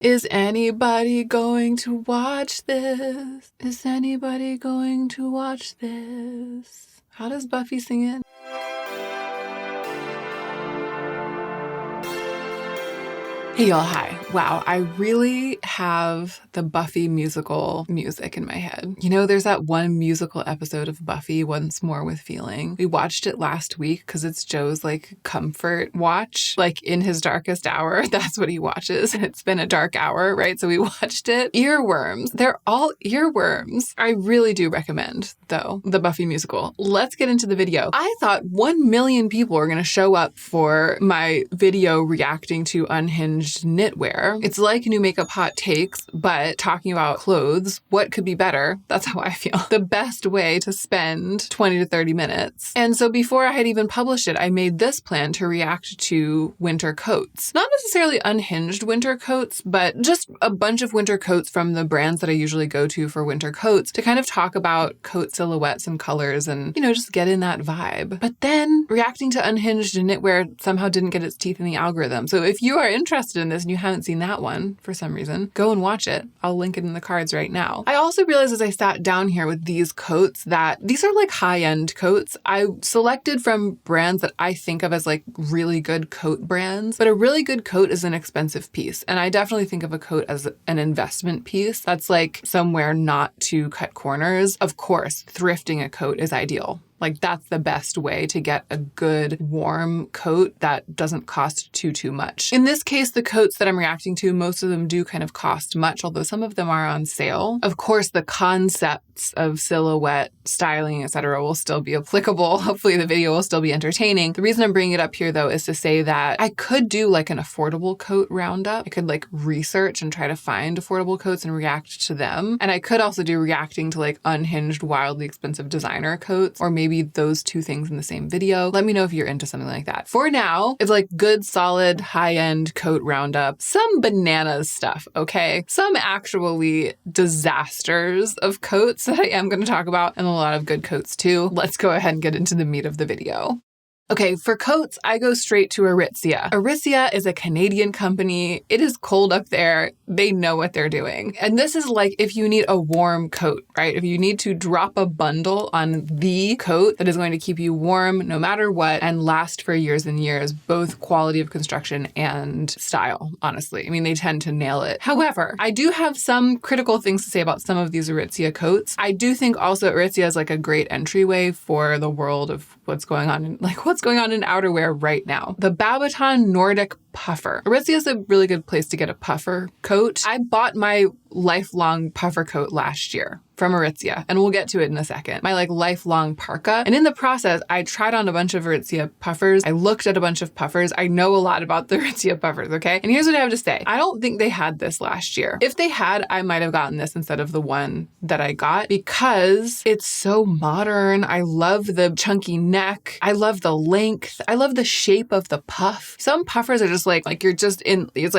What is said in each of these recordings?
Is anybody going to watch this? Is anybody going to watch this? How does Buffy sing it? Hey y'all, hi. Wow, I really have the Buffy musical music in my head. You know, there's that one musical episode of Buffy, Once More with Feeling. We watched it last week because it's Joe's comfort watch. In his darkest hour, that's what he watches. And it's been a dark hour, right? So we watched it. Earworms. They're all earworms. I really do recommend, though, the Buffy musical. Let's get into the video. I thought 1 million people were going to show up for my video reacting to Unhinged knitwear. It's like new makeup hot takes, but talking about clothes. What could be better? That's how I feel. The best way to spend 20 to 30 minutes. And so before I had even published it, I made this plan to react to winter coats. Not necessarily Unhinged winter coats, but just a bunch of winter coats from the brands that I usually go to for winter coats to kind of talk about coat silhouettes and colors and, just get in that vibe. But then reacting to Unhinged knitwear somehow didn't get its teeth in the algorithm. So if you are interested in this and you haven't seen that one for some reason, go and watch it. I'll link it in the cards right now. I also realized as I sat down here with these coats that these are high-end coats. I selected from brands that I think of as really good coat brands, but a really good coat is an expensive piece. And I definitely think of a coat as an investment piece. That's somewhere not to cut corners. Of course, thrifting a coat is ideal. That's the best way to get a good warm coat that doesn't cost too much. In this case, the coats that I'm reacting to, most of them do kind of cost much, although some of them are on sale. Of course, the concepts of silhouette, styling, etc. will still be applicable. Hopefully the video will still be entertaining. The reason I'm bringing it up here though is to say that I could do an affordable coat roundup. I could research and try to find affordable coats and react to them. And I could also do reacting to unhinged, wildly expensive designer coats, or maybe those two things in the same video. Let me know if you're into something like that. For now, it's good, solid, high-end coat roundup. Some bananas stuff, okay? Some actually disasters of coats that I am going to talk about, and a lot of good coats too. Let's go ahead and get into the meat of the video. Okay, for coats, I go straight to Aritzia. Aritzia is a Canadian company. It is cold up there. They know what they're doing. And this is if you need a warm coat, right? If you need to drop a bundle on the coat that is going to keep you warm no matter what and last for years and years, both quality of construction and style, honestly. I mean, they tend to nail it. However, I do have some critical things to say about some of these Aritzia coats. I do think also Aritzia is a great entryway for the world of what's going on in outerwear right now. The Babaton Nordic puffer. Aritzia is a really good place to get a puffer coat. I bought my lifelong puffer coat last year from Aritzia, and we'll get to it in a second. My lifelong parka. And in the process, I tried on a bunch of Aritzia puffers. I looked at a bunch of puffers. I know a lot about the Aritzia puffers, okay? And here's what I have to say. I don't think they had this last year. If they had, I might have gotten this instead of the one that I got because it's so modern. I love the chunky neck. I love the length. I love the shape of the puff. Some puffers are just you're just in, it's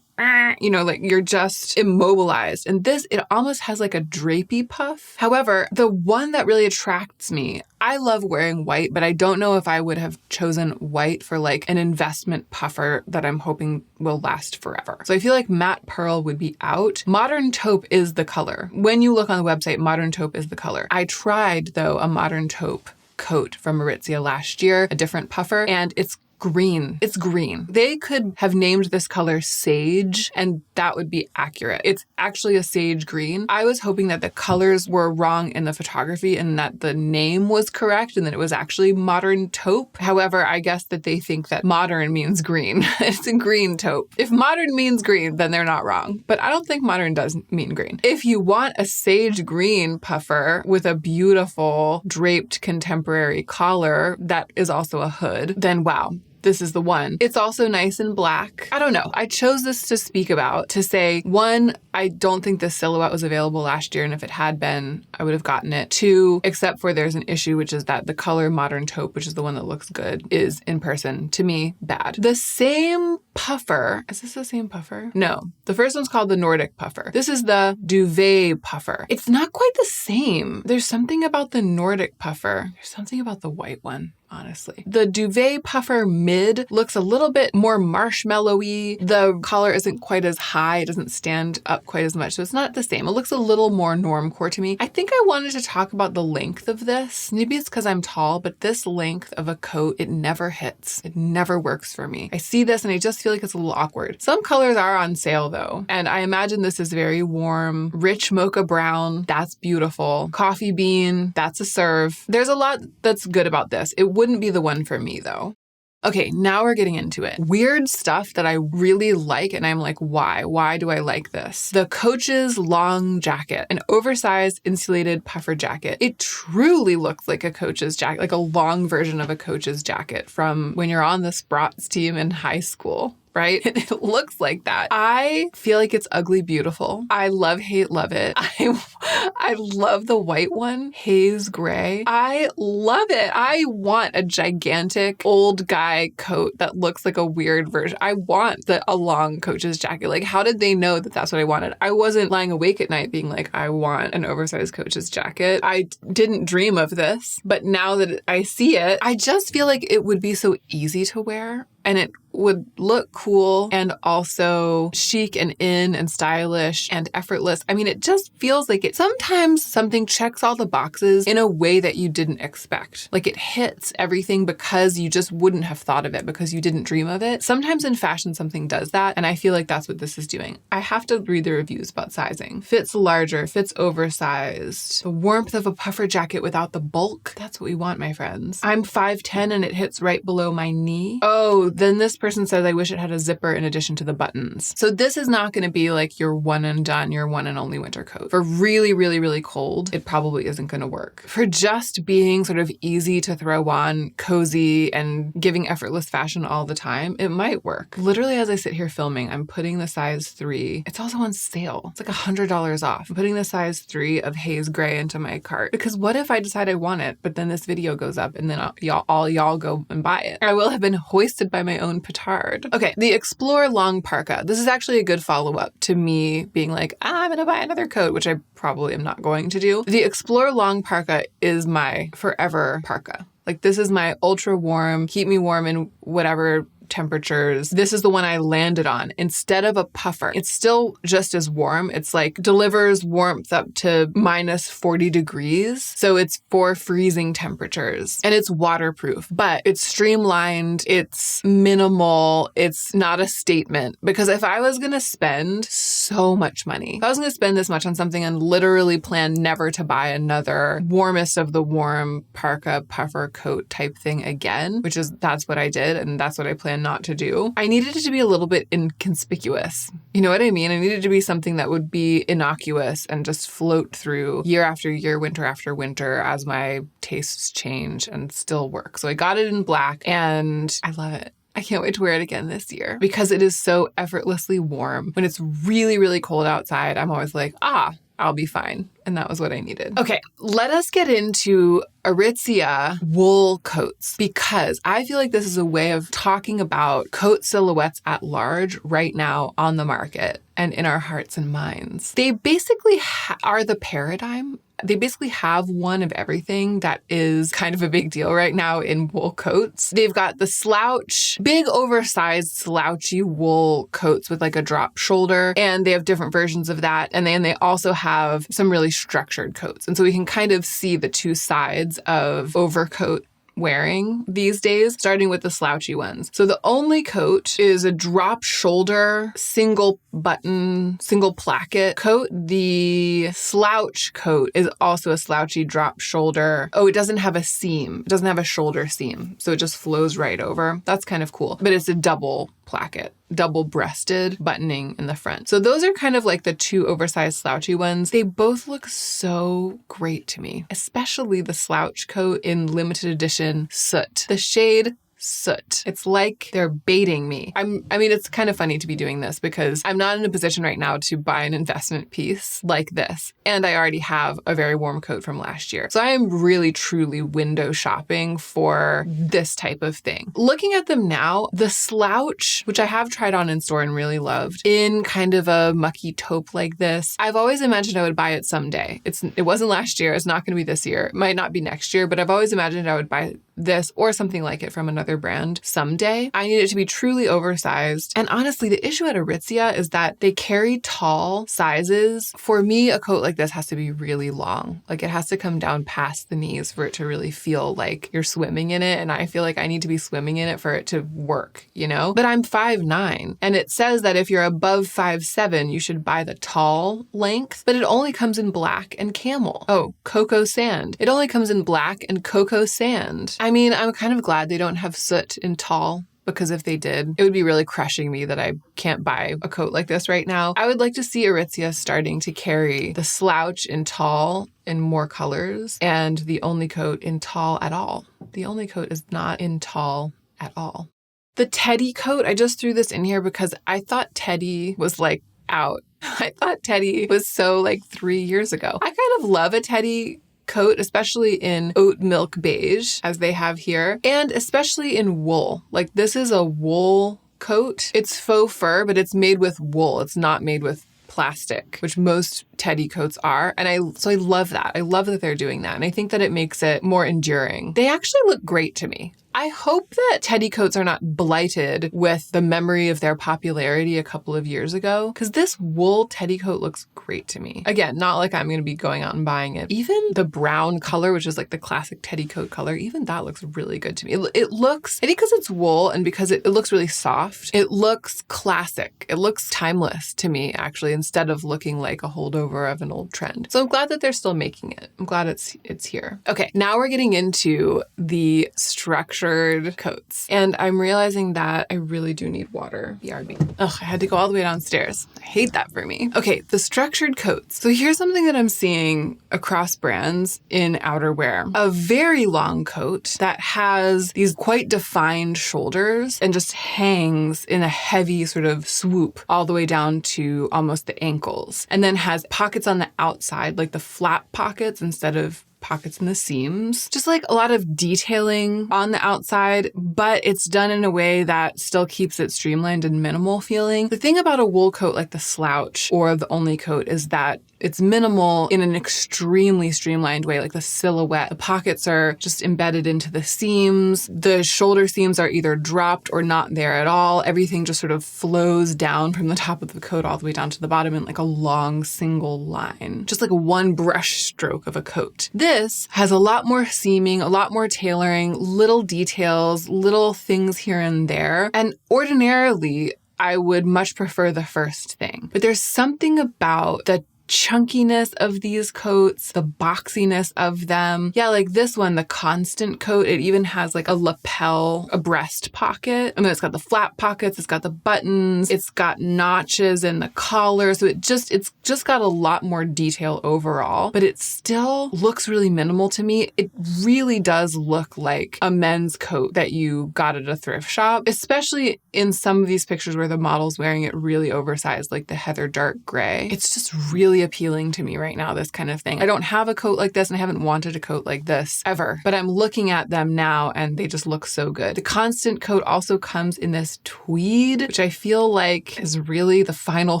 you're just immobilized. And this, it almost has a drapey puff. However, the one that really attracts me, I love wearing white, but I don't know if I would have chosen white for an investment puffer that I'm hoping will last forever. So I feel matte pearl would be out. Modern taupe is the color. When you look on the website, modern taupe is the color. I tried though a modern taupe coat from Aritzia last year, a different puffer, and it's green. It's green. They could have named this color sage and that would be accurate. It's actually a sage green. I was hoping that the colors were wrong in the photography and that the name was correct and that it was actually modern taupe. However, I guess that they think that modern means green. It's a green taupe. If modern means green, then they're not wrong. But I don't think modern does mean green. If you want a sage green puffer with a beautiful draped contemporary collar that is also a hood, then wow. This is the one. It's also nice and black. I don't know. I chose this to speak about, to say, one, I don't think this silhouette was available last year, and if it had been, I would have gotten it. Two, except for there's an issue, which is that the color modern taupe, which is the one that looks good, is in person, to me, bad. The same puffer, is this the same puffer? No. The first one's called the Nordic puffer. This is the duvet puffer. It's not quite the same. There's something about the Nordic puffer. There's something about the white one. honestly. The duvet puffer mid looks a little bit more marshmallowy. The collar isn't quite as high. It doesn't stand up quite as much. So it's not the same. It looks a little more normcore to me. I think I wanted to talk about the length of this. Maybe it's because I'm tall, but this length of a coat, it never hits. It never works for me. I see this and I just feel like it's a little awkward. Some colors are on sale though. And I imagine this is very warm. Rich mocha brown. That's beautiful. Coffee bean. That's a serve. There's a lot that's good about this. It wouldn't be the one for me though. Okay, now we're getting into it. Weird stuff that I really like, and I'm like, why? Why do I like this? The Coach's long jacket, an oversized insulated puffer jacket. It truly looks like a Coach's jacket, like a long version of a Coach's jacket from when you're on the Sprots team in high school. Right? It looks like that. I feel like it's ugly beautiful. I love, hate, love it. I love the white one, haze gray. I love it. I want a gigantic old guy coat that looks like a weird version. I want a long Coach's jacket. Like, how did they know that that's what I wanted? I wasn't lying awake at night being like, I want an oversized Coach's jacket. I didn't dream of this, but now that I see it, I just feel like it would be so easy to wear. And it would look cool and also chic and in and stylish and effortless. I mean, it just feels like it. Sometimes something checks all the boxes in a way that you didn't expect. Like it hits everything because you just wouldn't have thought of it because you didn't dream of it. Sometimes in fashion, something does that. And I feel like that's what this is doing. I have to read the reviews about sizing. Fits larger, fits oversized. The warmth of a puffer jacket without the bulk. That's what we want, my friends. I'm 5'10" and it hits right below my knee. Oh, then this person says, I wish it had a zipper in addition to the buttons. So this is not going to be like your one and done, your one and only winter coat. For really, really, really cold, it probably isn't going to work. For just being sort of easy to throw on, cozy, and giving effortless fashion all the time, it might work. Literally, as I sit here filming, I'm putting the size 3. It's also on sale. It's like $100 off. I'm putting the size 3 of haze gray into my cart. Because what if I decide I want it, but then this video goes up and then all y'all go and buy it? I will have been hoisted by my own petard. Okay, the Explore Long Parka. This is actually a good follow-up to me being like, I'm gonna buy another coat, which I probably am not going to do. The Explore Long Parka is my forever parka. Like this is my ultra warm, keep me warm in whatever temperatures. This is the one I landed on instead of a puffer. It's still just as warm. It's like delivers warmth up to minus 40 degrees. So it's for freezing temperatures and it's waterproof, but it's streamlined. It's minimal. It's not a statement because if I was going to spend so much money, if I was going to spend this much on something and literally plan never to buy another warmest of the warm parka puffer coat type thing again, that's what I did. And that's what I plan not to do. I needed it to be a little bit inconspicuous. You know what I mean? I needed it to be something that would be innocuous and just float through year after year, winter after winter as my tastes change and still work. So I got it in black and I love it. I can't wait to wear it again this year because it is so effortlessly warm. When it's really, really cold outside, I'm always like, I'll be fine. And that was what I needed. Okay, let us get into Aritzia wool coats because I feel like this is a way of talking about coat silhouettes at large right now on the market and in our hearts and minds. They basically are the paradigm. They basically have one of everything that is kind of a big deal right now in wool coats. They've got the slouch, big oversized slouchy wool coats with like a drop shoulder, and they have different versions of that. And then they also have some really structured coats. And so we can kind of see the two sides of overcoat wearing these days, starting with the slouchy ones. So the only coat is a drop shoulder, single button, single placket coat. The slouch coat is also a slouchy drop shoulder. Oh, it doesn't have a seam. It doesn't have a shoulder seam. So it just flows right over. That's kind of cool. But it's a double placket, double-breasted buttoning in the front. So those are kind of like the two oversized slouchy ones. They both look so great to me, especially the slouch coat in limited edition Soot. The shade Soot. It's like they're baiting me. I mean, it's kind of funny to be doing this because I'm not in a position right now to buy an investment piece like this. And I already have a very warm coat from last year. So I am really, truly window shopping for this type of thing. Looking at them now, the slouch, which I have tried on in store and really loved, in kind of a mucky taupe like this, I've always imagined I would buy it someday. It wasn't last year. It's not going to be this year. It might not be next year, but I've always imagined I would buy this or something like it from another brand someday, I need it to be truly oversized. And honestly, the issue at Aritzia is that they carry tall sizes. For me, a coat like this has to be really long. Like it has to come down past the knees for it to really feel like you're swimming in it. And I feel like I need to be swimming in it for it to work, you know? But I'm 5'9", and it says that if you're above 5'7", you should buy the tall length, but it only comes in black and camel. Oh, cocoa sand. It only comes in black and cocoa sand. I mean, I'm kind of glad they don't have soot in tall, because if they did, it would be really crushing me that I can't buy a coat like this right now. I would like to see Aritzia starting to carry the slouch in tall in more colors and the only coat in tall at all. The only coat is not in tall at all. The Teddy coat, I just threw this in here because I thought Teddy was like out. I thought Teddy was so like 3 years ago. I kind of love a Teddy coat, especially in oat milk beige, as they have here, and especially in wool. Like this is a wool coat. It's faux fur, but it's made with wool. It's not made with plastic, which most Teddy coats are. And so I love that. I love that they're doing that. And I think that it makes it more enduring. They actually look great to me. I hope that Teddy coats are not blighted with the memory of their popularity a couple of years ago, because this wool Teddy coat looks great to me. Again, not like I'm going to be going out and buying it. Even the brown color, which is like the classic Teddy coat color, even that looks really good to me. It looks, I think because it's wool and because it looks really soft, it looks classic. It looks timeless to me, actually, instead of looking like a holdover of an old trend. So I'm glad that they're still making it. I'm glad it's here. Okay, now we're getting into the structure coats. And I'm realizing that I really do need water. BRB. Ugh, I had to go all the way downstairs. I hate that for me. Okay, the structured coats. So here's something that I'm seeing across brands in outerwear. A very long coat that has these quite defined shoulders and just hangs in a heavy sort of swoop all the way down to almost the ankles. And then has pockets on the outside, like the flap pockets instead of pockets in the seams. Just like a lot of detailing on the outside, but it's done in a way that still keeps it streamlined and minimal feeling. The thing about a wool coat like the slouch or the only coat is that it's minimal in an extremely streamlined way, like the silhouette. The pockets are just embedded into the seams. The shoulder seams are either dropped or not there at all. Everything just sort of flows down from the top of the coat all the way down to the bottom in like a long single line, just like one brush stroke of a coat. This has a lot more seaming, a lot more tailoring, little details, little things here and there. And ordinarily, I would much prefer the first thing. But there's something about the chunkiness of these coats, the boxiness of them. Yeah, like this one, the constant coat, it even has like a lapel, a breast pocket. And then it's got the flap pockets, it's got the buttons, it's got notches in the collar. So it's just got a lot more detail overall, but it still looks really minimal to me. It really does look like a men's coat that you got at a thrift shop, especially in some of these pictures where the model's wearing it really oversized, like the heather dark gray. It's just really appealing to me right now, this kind of thing. I don't have a coat like this and I haven't wanted a coat like this ever, but I'm looking at them now and they just look so good. The constant coat also comes in this tweed, which I feel like is really the final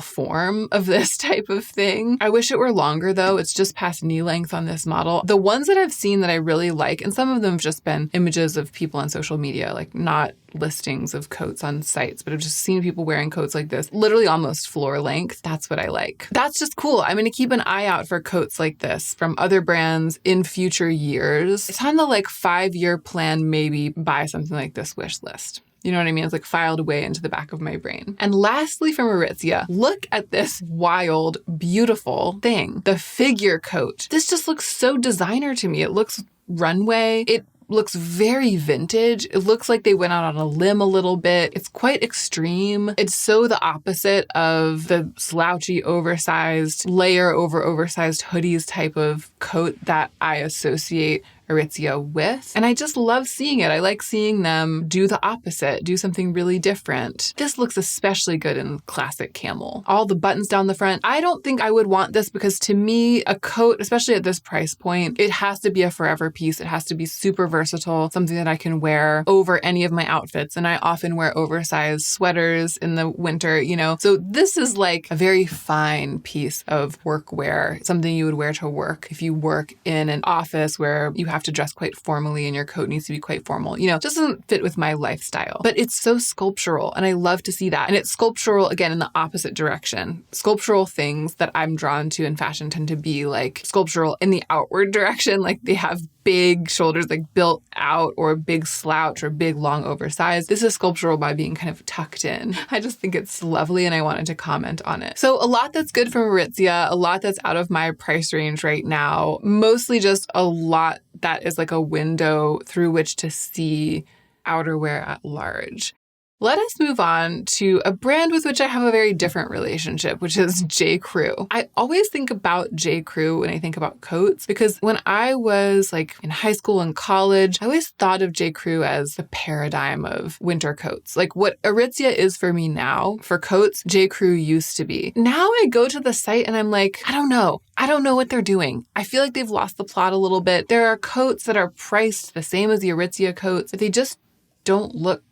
form of this type of thing. I wish it were longer though. It's just past knee length on this model. The ones that I've seen that I really like, and some of them have just been images of people on social media, like not listings of coats on sites, but I've just seen people wearing coats like this, literally almost floor length. That's what I like. That's just cool. I'm going to keep an eye out for coats like this from other brands in future years. It's on the like 5-year plan, maybe buy something like this wish list. You know what I mean? It's like filed away into the back of my brain. And lastly from Aritzia, look at this wild, beautiful thing. The figure coat. This just looks so designer to me. It looks runway. It looks very vintage. It looks like they went out on a limb a little bit. It's quite extreme. It's so the opposite of the slouchy, oversized, layer over oversized hoodies type of coat that I associate Aritzia with. And I just love seeing it. I like seeing them do the opposite, do something really different. This looks especially good in classic camel. All the buttons down the front. I don't think I would want this because to me, a coat, especially at this price point, it has to be a forever piece. It has to be super versatile, something that I can wear over any of my outfits. And I often wear oversized sweaters in the winter, you know. So this is like a very fine piece of workwear, something you would wear to work if you work in an office where you have have to dress quite formally and your coat needs to be quite formal. You know, it just doesn't fit with my lifestyle. But it's so sculptural and I love to see that. And it's sculptural, again, in the opposite direction. Sculptural things that I'm drawn to in fashion tend to be like sculptural in the outward direction. Like they have big shoulders, like built out, or a big slouch or big long oversized. This is sculptural by being kind of tucked in. I just think it's lovely and I wanted to comment on it. So a lot that's good from Aritzia, a lot that's out of my price range right now, mostly just a lot that is like a window through which to see outerwear at large. Let us move on to a brand with which I have a very different relationship, which is J.Crew. I always think about J.Crew when I think about coats, because when I was like in high school and college, I always thought of J.Crew as the paradigm of winter coats. Like what Aritzia is for me now, for coats, J.Crew used to be. Now I go to the site and I'm like, I don't know. I don't know what they're doing. I feel like they've lost the plot a little bit. There are coats that are priced the same as the Aritzia coats, but they just don't look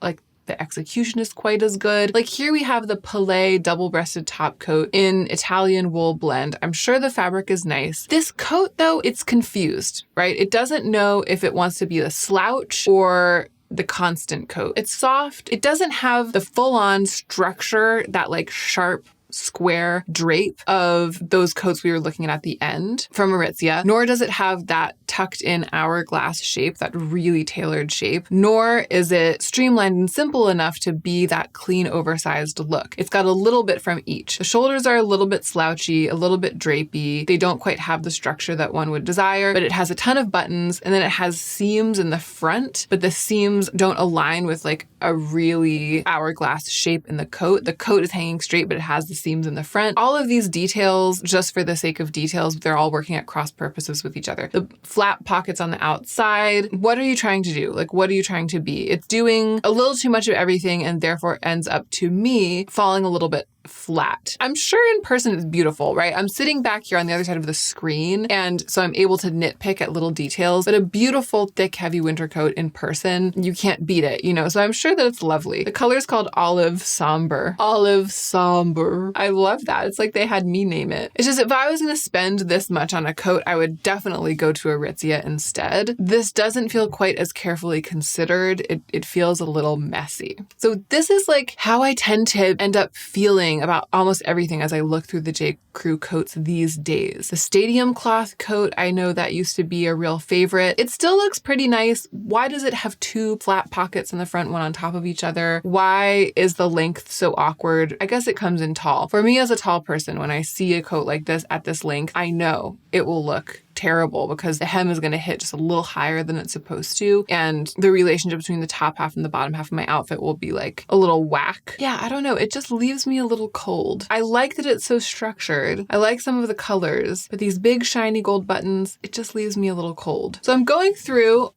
like the execution is quite as good. Like here we have the Palais double-breasted top coat in Italian wool blend. I'm sure the fabric is nice. This coat though, it's confused, right? It doesn't know if it wants to be a slouch or the constant coat. It's soft. It doesn't have the full-on structure, that like sharp square drape of those coats we were looking at the end from Aritzia, nor does it have that tucked in hourglass shape, that really tailored shape, nor is it streamlined and simple enough to be that clean, oversized look. It's got a little bit from each. The shoulders are a little bit slouchy, a little bit drapey. They don't quite have the structure that one would desire, but it has a ton of buttons, and then it has seams in the front, but the seams don't align with like a really hourglass shape in the coat. The coat is hanging straight, but it has the seams in the front. All of these details, just for the sake of details, they're all working at cross purposes with each other. The flat pockets on the outside, what are you trying to do? Like, what are you trying to be? It's doing a little too much of everything and therefore ends up, to me, falling a little bit flat. I'm sure in person it's beautiful, right? I'm sitting back here on the other side of the screen, and so I'm able to nitpick at little details, but a beautiful, thick, heavy winter coat in person, you can't beat it, you know? So I'm sure that it's lovely. The color is called Olive Somber. Olive Somber. I love that. It's like they had me name it. It's just, if I was going to spend this much on a coat, I would definitely go to Aritzia instead. This doesn't feel quite as carefully considered. It feels a little messy. So this is like how I tend to end up feeling about almost everything as I look through the J.Crew coats these days. The stadium cloth coat, I know that used to be a real favorite. It still looks pretty nice. Why does it have two flat pockets in the front, one on top of each other? Why is the length so awkward? I guess it comes in tall. For me as a tall person, when I see a coat like this at this length, I know it will look terrible because the hem is going to hit just a little higher than it's supposed to. And the relationship between the top half and the bottom half of my outfit will be like a little whack. Yeah, I don't know. It just leaves me a little cold. I like that it's so structured. I like some of the colors, but these big shiny gold buttons, it just leaves me a little cold. So I'm going through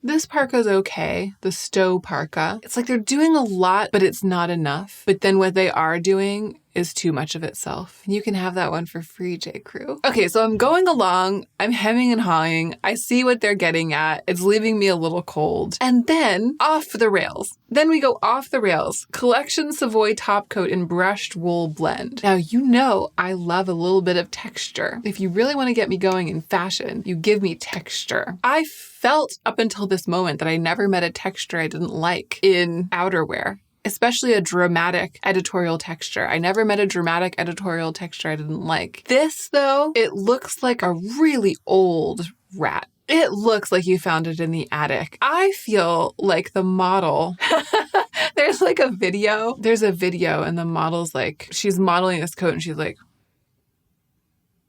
this parka's okay. The Stowe parka. It's like they're doing a lot, but it's not enough. But then what they are doing is too much of itself. You can have that one for free, J.Crew. Okay, so I'm going along. I'm hemming and hawing. I see what they're getting at. It's leaving me a little cold. And then off the rails. Then we go off the rails. Collection Savoy top coat in brushed wool blend. Now, you know I love a little bit of texture. If you really want to get me going in fashion, you give me texture. I felt up until this moment that I never met a texture I didn't like in outerwear, especially a dramatic editorial texture. I never met a dramatic editorial texture I didn't like. This, though, it looks like a really old rat. It looks like you found it in the attic. I feel like the model, there's like a video. There's a video and the model's like, she's modeling this coat and she's like,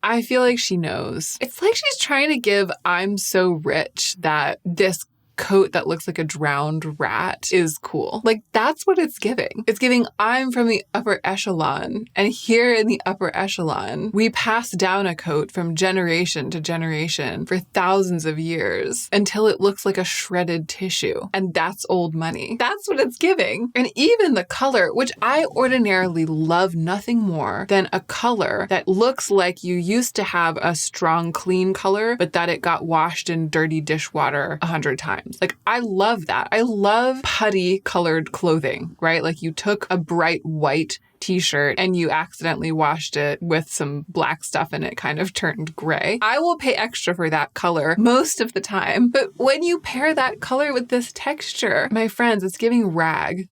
I feel like she knows. It's like she's trying to give I'm so rich that this coat that looks like a drowned rat is cool. Like, that's what it's giving. It's giving I'm from the upper echelon, and here in the upper echelon, we pass down a coat from generation to generation for thousands of years until it looks like a shredded tissue. And that's old money. That's what it's giving. And even the color, which I ordinarily love nothing more than a color that looks like you used to have a strong, clean color, but that it got washed in dirty dishwater 100 times. Like, I love that. I love putty colored clothing, right? Like you took a bright white t-shirt and you accidentally washed it with some black stuff and it kind of turned gray. I will pay extra for that color most of the time. But when you pair that color with this texture, my friends, it's giving rag.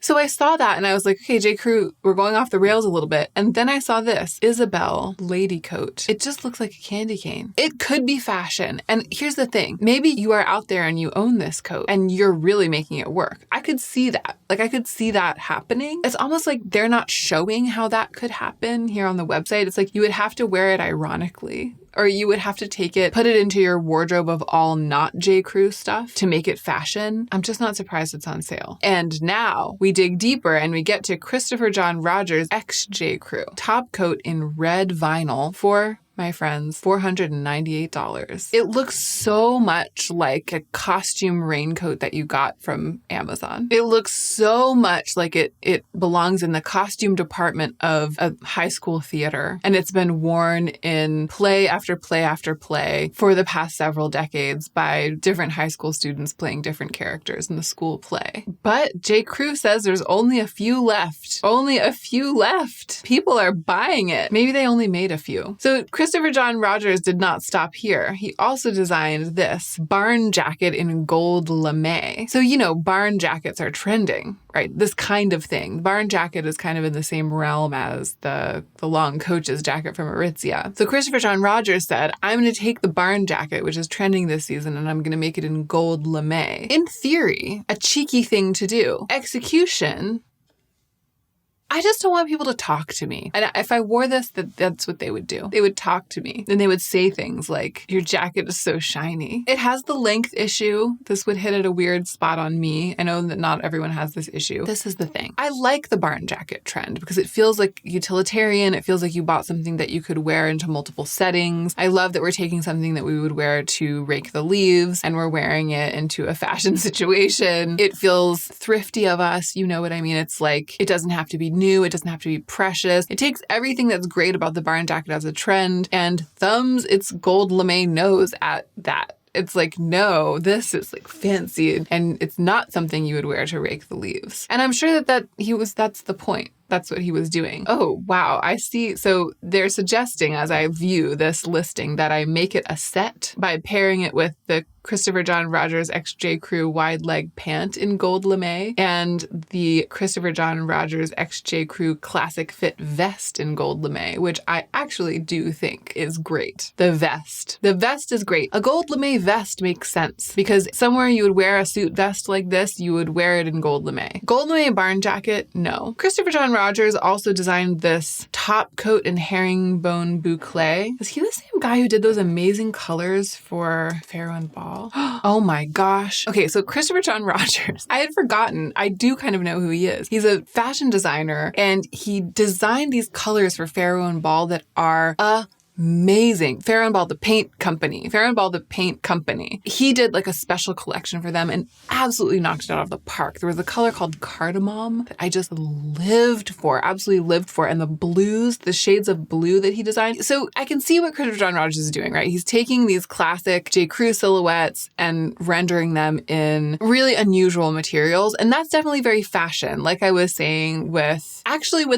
So I saw that and I was like, okay, J.Crew, we're going off the rails a little bit. And then I saw this Isabel lady coat. It just looks like a candy cane. It could be fashion. And here's the thing. Maybe you are out there and you own this coat and you're really making it work. I could see that. Like I could see that happening. It's almost like they're not showing how that could happen here on the website. It's like you would have to wear it ironically. Or you would have to take it, put it into your wardrobe of all not J.Crew stuff to make it fashion. I'm just not surprised it's on sale. And now we dig deeper and we get to Christopher John Rogers X J.Crew. Top coat in red vinyl for, my friends, $498. It looks so much like a costume raincoat that you got from Amazon. It looks so much like it belongs in the costume department of a high school theater. And it's been worn in play after play after play for the past several decades by different high school students playing different characters in the school play. But J.Crew says there's only a few left. Only a few left. People are buying it. Maybe they only made a few. So Christopher John Rogers did not stop here. He also designed this barn jacket in gold lame. So, you know, barn jackets are trending, right? This kind of thing. Barn jacket is kind of in the same realm as the long coach's jacket from Aritzia. So Christopher John Rogers said, I'm going to take the barn jacket, which is trending this season, and I'm going to make it in gold lame. In theory, a cheeky thing to do. Execution, I just don't want people to talk to me. And if I wore this, that's what they would do. They would talk to me and they would say things like, your jacket is so shiny. It has the length issue. This would hit at a weird spot on me. I know that not everyone has this issue. This is the thing. I like the barn jacket trend because it feels like utilitarian. It feels like you bought something that you could wear into multiple settings. I love that we're taking something that we would wear to rake the leaves and we're wearing it into a fashion situation. It feels thrifty of us. You know what I mean? It's like, it doesn't have to be new. It doesn't have to be precious. It takes everything that's great about the barn jacket as a trend and thumbs its gold lame nose at that. It's like, no, this is like fancy and it's not something you would wear to rake the leaves. And I'm sure that's the point. That's what he was doing. Oh, wow. I see. So they're suggesting, as I view this listing, that I make it a set by pairing it with the Christopher John Rogers X J.Crew wide leg pant in gold lame and the Christopher John Rogers X J.Crew classic fit vest in gold lame, which I actually do think is great. The vest is great. A gold lame vest makes sense because somewhere you would wear a suit vest like this, you would wear it in gold lame. Gold lame barn jacket, no. Christopher John Rogers also designed this top coat in herringbone boucle. Is he the same guy who did those amazing colors for Pharaoh and Ball? Oh my gosh. Okay, so Christopher John Rogers, I had forgotten. I do kind of know who he is. He's a fashion designer and he designed these colors for Pharaoh and Ball that are amazing. Pharaoh and Ball, the paint company. He did like a special collection for them and absolutely knocked it out of the park. There was a color called cardamom that I just absolutely lived for. And the blues, the shades of blue that he designed. So I can see what Christopher John Rogers is doing, right? He's taking these classic J.Crew silhouettes and rendering them in really unusual materials. And that's definitely very fashion. Like I was saying with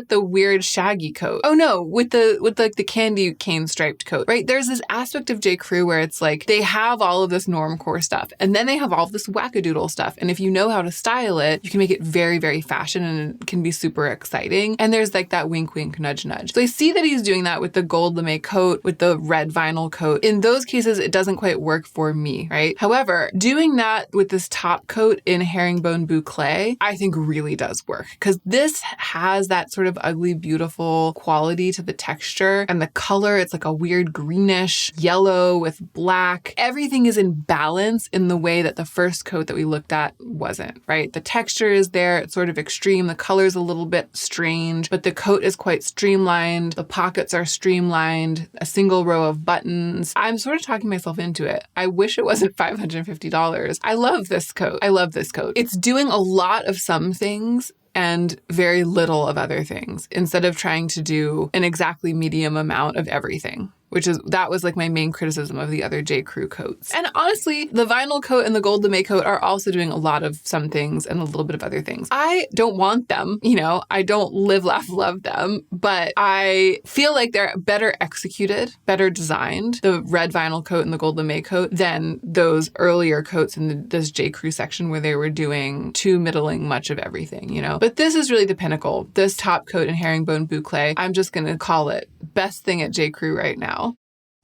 the weird shaggy coat. Oh no, with the candy cane striped coat, right? There's this aspect of J.Crew where it's like they have all of this normcore stuff and then they have all of this wackadoodle stuff. And if you know how to style it, you can make it very, very fashion and it can be super exciting. And there's like that wink, wink, nudge, nudge. So I see that he's doing that with the gold lame coat, with the red vinyl coat. In those cases, it doesn't quite work for me, right? However, doing that with this top coat in herringbone boucle, I think really does work because this has that sort of ugly, beautiful quality to the texture and the color. It's like a weird greenish yellow with black. Everything is in balance in the way that the first coat that we looked at wasn't, right? The texture is there. It's sort of extreme. The color's a little bit strange, but the coat is quite streamlined. The pockets are streamlined, a single row of buttons. I'm sort of talking myself into it. I wish it wasn't $550. I love this coat. It's doing a lot of some things and very little of other things instead of trying to do an exactly medium amount of everything, that was like my main criticism of the other J.Crew coats. And honestly, the vinyl coat and the gold lame coat are also doing a lot of some things and a little bit of other things. I don't want them, I don't live, laugh, love them, but I feel like they're better executed, better designed, the red vinyl coat and the gold lame coat, than those earlier coats in this J.Crew section where they were doing too middling much of everything, But this is really the pinnacle. This top coat in herringbone boucle, I'm just going to call it best thing at J.Crew right now.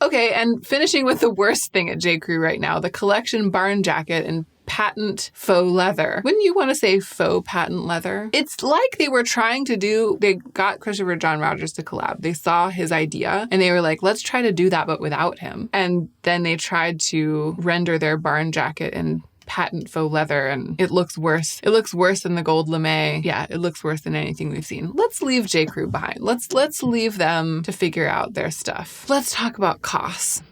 Okay, and finishing with the worst thing at J.Crew right now, the collection barn jacket in patent faux leather. Wouldn't you want to say faux patent leather? It's like they got Christopher John Rogers to collab. They saw his idea and they were like, let's try to do that, but without him. And then they tried to render their barn jacket in patent faux leather, and it looks worse. It looks worse than the gold lame. Yeah, it looks worse than anything we've seen. Let's leave J.Crew behind. Let's leave them to figure out their stuff. Let's talk about costs.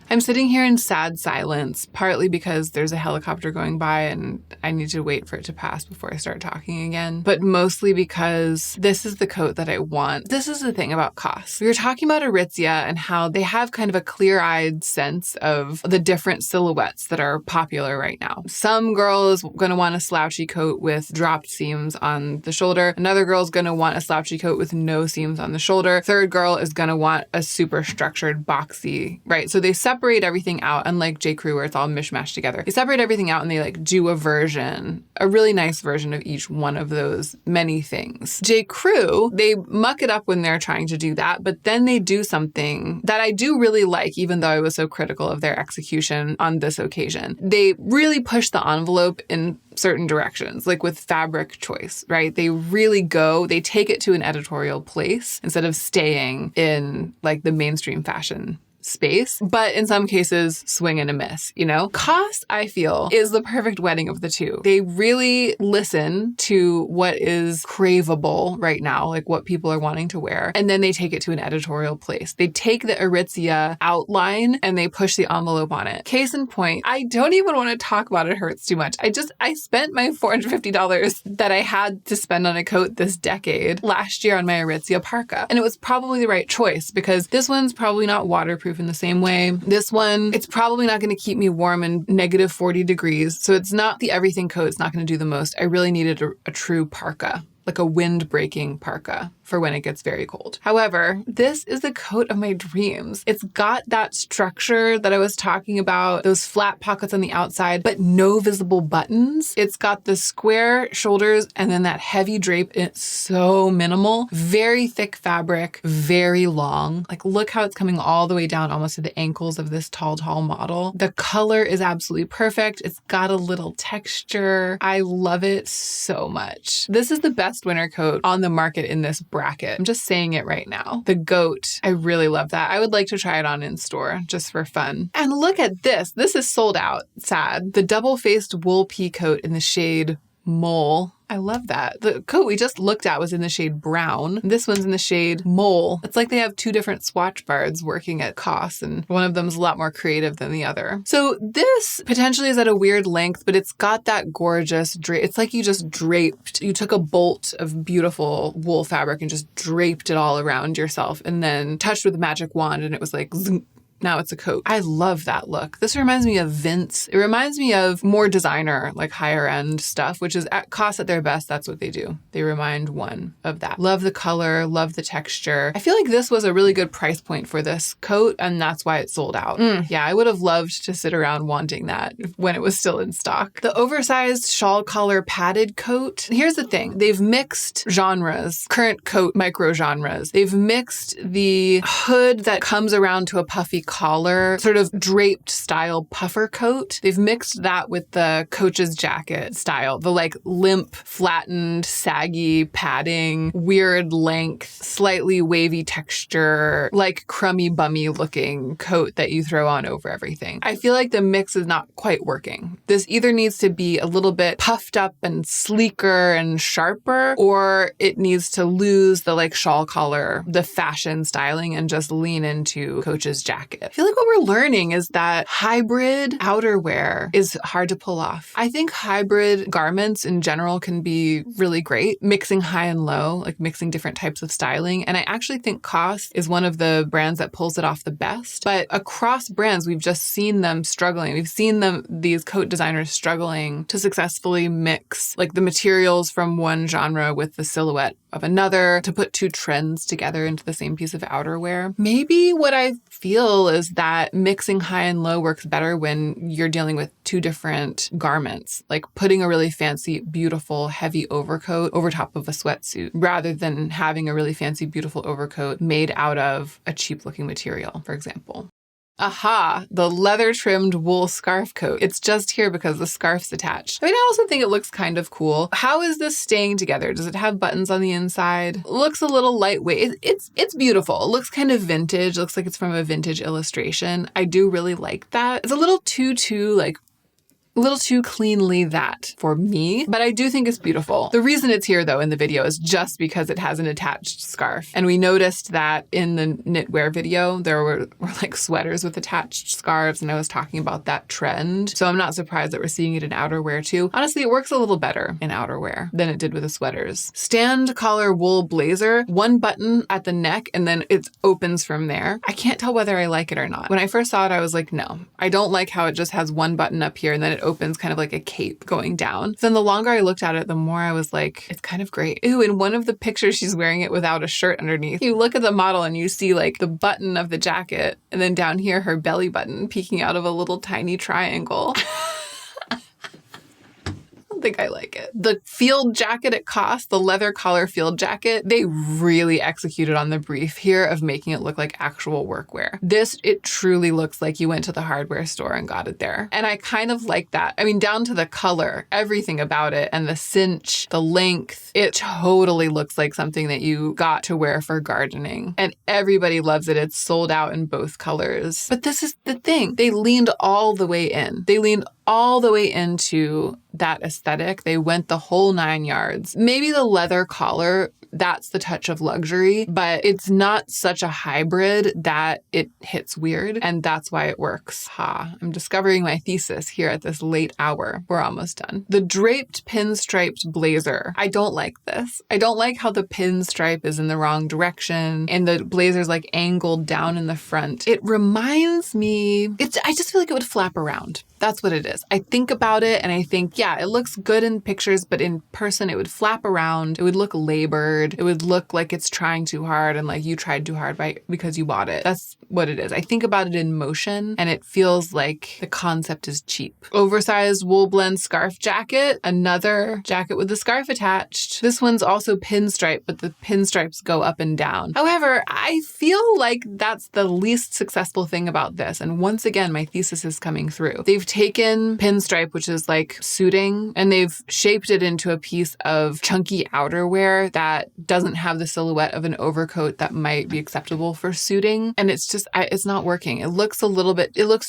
I'm sitting here in sad silence, partly because there's a helicopter going by and I need to wait for it to pass before I start talking again, but mostly because this is the coat that I want. This is the thing about costs. We were talking about Aritzia and how they have kind of a clear-eyed sense of the different silhouettes that are popular right now. Some girl is going to want a slouchy coat with dropped seams on the shoulder. Another girl is going to want a slouchy coat with no seams on the shoulder. Third girl is going to want a super structured boxy, right? So they separate everything out, unlike J.Crew where it's all mishmashed together. They separate everything out and they do a really nice version of each one of those many things. J.Crew, they muck it up when they're trying to do that, but then they do something that I do really like, even though I was so critical of their execution on this occasion. They really push the envelope in certain directions, like with fabric choice, right? They take it to an editorial place instead of staying in like the mainstream fashion space, but in some cases swing and a miss, Cost, I feel, is the perfect wedding of the two. They really listen to what is craveable right now, like what people are wanting to wear, and then they take it to an editorial place. They take the Aritzia outline and they push the envelope on it. Case in point, I don't even want to talk about it. It hurts too much. I spent my $450 that I had to spend on a coat this decade last year on my Aritzia parka, and it was probably the right choice because this one's probably not waterproof in the same way. This one, it's probably not going to keep me warm in negative 40 degrees. So it's not the everything coat. It's not going to do the most. I really needed a true parka, like a wind-breaking parka for when it gets very cold. However, this is the coat of my dreams. It's got that structure that I was talking about, those flat pockets on the outside, but no visible buttons. It's got the square shoulders and then that heavy drape. It's so minimal, very thick fabric, very long. Like, look how it's coming all the way down almost to the ankles of this tall model. The color is absolutely perfect. It's got a little texture. I love it so much. This is the best winter coat on the market in this bracket. I'm just saying it right now. The goat, I really love that. I would like to try it on in store just for fun. And look at this. This is sold out. Sad. The double-faced wool pea coat in the shade Mole. I love that. The coat we just looked at was in the shade brown. This one's in the shade Mole. It's like they have two different swatch bards working at Koss, and one of them's a lot more creative than the other. So this potentially is at a weird length, but it's got that gorgeous drape. It's like you took a bolt of beautiful wool fabric and just draped it all around yourself and then touched with a magic wand and it was like zoom. Now it's a coat. I love that look. This reminds me of Vince. It reminds me of more designer, like higher end stuff, which is at Koss at their best. That's what they do. They remind one of that. Love the color, love the texture. I feel like this was a really good price point for this coat, and that's why it sold out. Yeah, I would have loved to sit around wanting that when it was still in stock. The oversized shawl collar padded coat. Here's the thing. They've mixed genres, current coat micro genres. They've mixed the hood that comes around to a puffy collar, sort of draped style puffer coat. They've mixed that with the coach's jacket style, the like limp, flattened, saggy padding, weird length, slightly wavy texture, like crummy bummy looking coat that you throw on over everything. I feel like the mix is not quite working. This either needs to be a little bit puffed up and sleeker and sharper, or it needs to lose the like shawl collar, the fashion styling, and just lean into coach's jacket. it. I feel like what we're learning is that hybrid outerwear is hard to pull off. I think hybrid garments in general can be really great, mixing high and low, like mixing different types of styling. And I actually think COS is one of the brands that pulls it off the best. But across brands, we've just seen them struggling. We've seen these coat designers struggling to successfully mix like the materials from one genre with the silhouette of another, to put two trends together into the same piece of outerwear. Maybe what I feel is that mixing high and low works better when you're dealing with two different garments, like putting a really fancy, beautiful, heavy overcoat over top of a sweatsuit, rather than having a really fancy, beautiful overcoat made out of a cheap looking material, for example. Aha, the leather trimmed wool scarf coat. It's just here because the scarf's attached. I mean, I also think it looks kind of cool. How is this staying together? Does it have buttons on the inside? It looks a little lightweight. It's beautiful. It looks kind of vintage. It looks like it's from a vintage illustration. I do really like that. It's a little too cleanly that for me, but I do think it's beautiful. The reason it's here though in the video is just because it has an attached scarf. And we noticed that in the knitwear video, there were like sweaters with attached scarves, and I was talking about that trend. So I'm not surprised that we're seeing it in outerwear too. Honestly, it works a little better in outerwear than it did with the sweaters. Stand collar wool blazer, one button at the neck, and then it opens from there. I can't tell whether I like it or not. When I first saw it, I was like, no, I don't like how it just has one button up here and then it opens kind of like a cape going down. So then the longer I looked at it, the more I was like, it's kind of great. Ooh, in one of the pictures, she's wearing it without a shirt underneath. You look at the model and you see like the button of the jacket, and then down here, her belly button peeking out of a little tiny triangle. Think I like it. The field jacket at COS, the leather collar field jacket, they really executed on the brief here of making it look like actual workwear. This, it truly looks like you went to the hardware store and got it there. And I kind of like that. I mean, down to the color, everything about it, and the cinch, the length, it totally looks like something that you got to wear for gardening. And everybody loves it. It's sold out in both colors. But this is the thing. They leaned all the way in. They leaned all the way into that aesthetic. They went the whole 9 yards. Maybe the leather collar, that's the touch of luxury, but it's not such a hybrid that it hits weird, and that's why it works. I'm discovering my thesis here at this late hour. We're almost done. The draped pinstriped blazer. I don't like this. I don't like how the pinstripe is in the wrong direction and the blazer's like angled down in the front. It reminds me, I just feel like it would flap around. That's what it is. I think about it and I think, yeah, it looks good in pictures, but in person it would flap around. It would look labored. It would look like it's trying too hard and like you tried too hard because you bought it. That's what it is. I think about it in motion and it feels like the concept is cheap. Oversized wool blend scarf jacket. Another jacket with the scarf attached. This one's also pinstripe, but the pinstripes go up and down. However, I feel like that's the least successful thing about this. And once again, my thesis is coming through. They've taken pinstripe, which is like suiting, and they've shaped it into a piece of chunky outerwear that doesn't have the silhouette of an overcoat that might be acceptable for suiting. And it's just, it's not working. It looks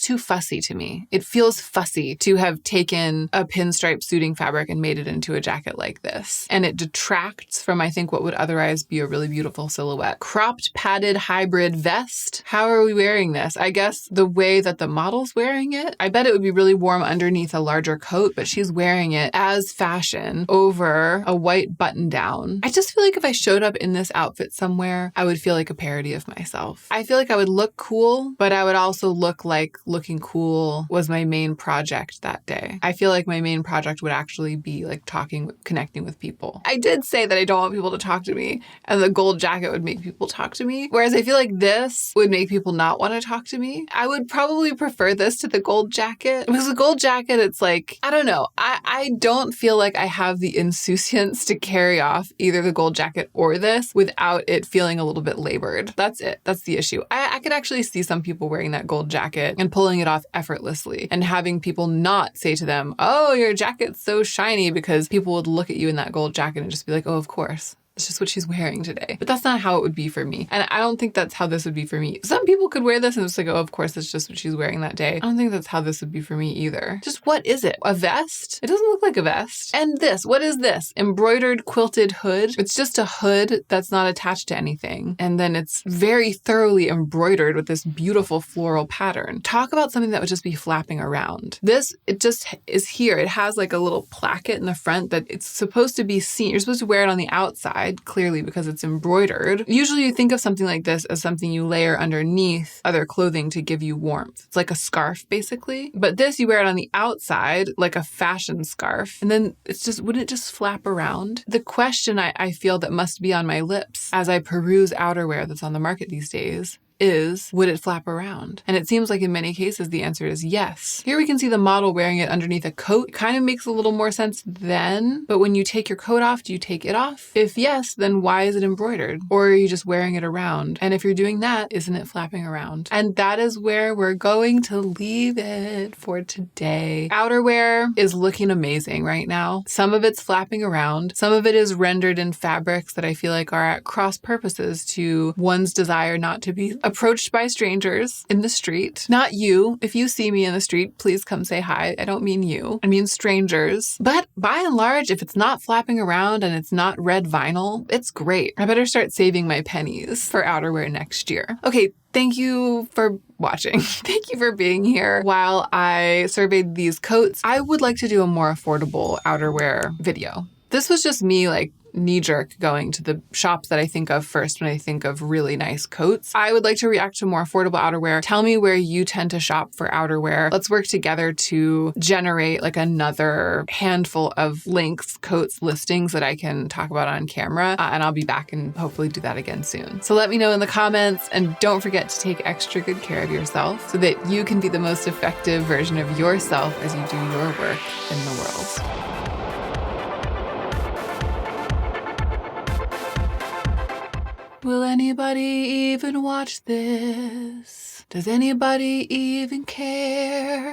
too fussy to me. It feels fussy to have taken a pinstripe suiting fabric and made it into a jacket like this. And it detracts from, I think, what would otherwise be a really beautiful silhouette. Cropped padded hybrid vest. How are we wearing this? I guess the way that the model's wearing it. I bet it would be really warm underneath a larger coat, but she's wearing it as fashion over a white button down. I just feel like if I showed up in this outfit somewhere, I would feel like a parody of myself. I feel like I would look cool, but I would also look like looking cool was my main project that day. I feel like my main project would actually be like connecting with people. I did say that I don't want people to talk to me, and the gold jacket would make people talk to me. Whereas I feel like this would make people not want to talk to me. I would probably prefer this to the gold jacket. Because the gold jacket, it's like, I don't know. I don't feel like I have the insouciance to carry off either the gold jacket or this without it feeling a little bit labored. That's it. That's the issue. I could actually see some people wearing that gold jacket and pulling it off effortlessly and having people not say to them, oh, your jacket's so shiny, because people would look at you in that gold jacket and just be like, oh, of course. It's just what she's wearing today. But that's not how it would be for me. And I don't think that's how this would be for me. Some people could wear this and it's like, oh, of course, it's just what she's wearing that day. I don't think that's how this would be for me either. Just what is it? A vest? It doesn't look like a vest. And this, what is this? Embroidered quilted hood. It's just a hood that's not attached to anything. And then it's very thoroughly embroidered with this beautiful floral pattern. Talk about something that would just be flapping around. This, it just is here. It has like a little placket in the front that it's supposed to be seen. You're supposed to wear it on the outside, clearly because it's embroidered. Usually you think of something like this as something you layer underneath other clothing to give you warmth. It's like a scarf, basically. But this, you wear it on the outside, like a fashion scarf. And then it's just, wouldn't it just flap around? The question I feel that must be on my lips as I peruse outerwear that's on the market these days is, would it flap around? And it seems like in many cases, the answer is yes. Here we can see the model wearing it underneath a coat. It kind of makes a little more sense then, but when you take your coat off, do you take it off? If yes, then why is it embroidered? Or are you just wearing it around? And if you're doing that, isn't it flapping around? And that is where we're going to leave it for today. Outerwear is looking amazing right now. Some of it's flapping around. Some of it is rendered in fabrics that I feel like are at cross purposes to one's desire not to be approached by strangers in the street. Not you. If you see me in the street, please come say hi. I don't mean you. I mean strangers. But by and large, if it's not flapping around and it's not red vinyl, it's great. I better start saving my pennies for outerwear next year. Okay, thank you for watching. Thank you for being here while I surveyed these coats. I would like to do a more affordable outerwear video. This was just me like knee-jerk going to the shops that I think of first when I think of really nice coats. I would like to react to more affordable outerwear. Tell me where you tend to shop for outerwear. Let's work together to generate like another handful of links, coats, listings that I can talk about on camera. And I'll be back and hopefully do that again soon. So let me know in the comments, and don't forget to take extra good care of yourself so that you can be the most effective version of yourself as you do your work in the world. Will anybody even watch this? Does anybody even care?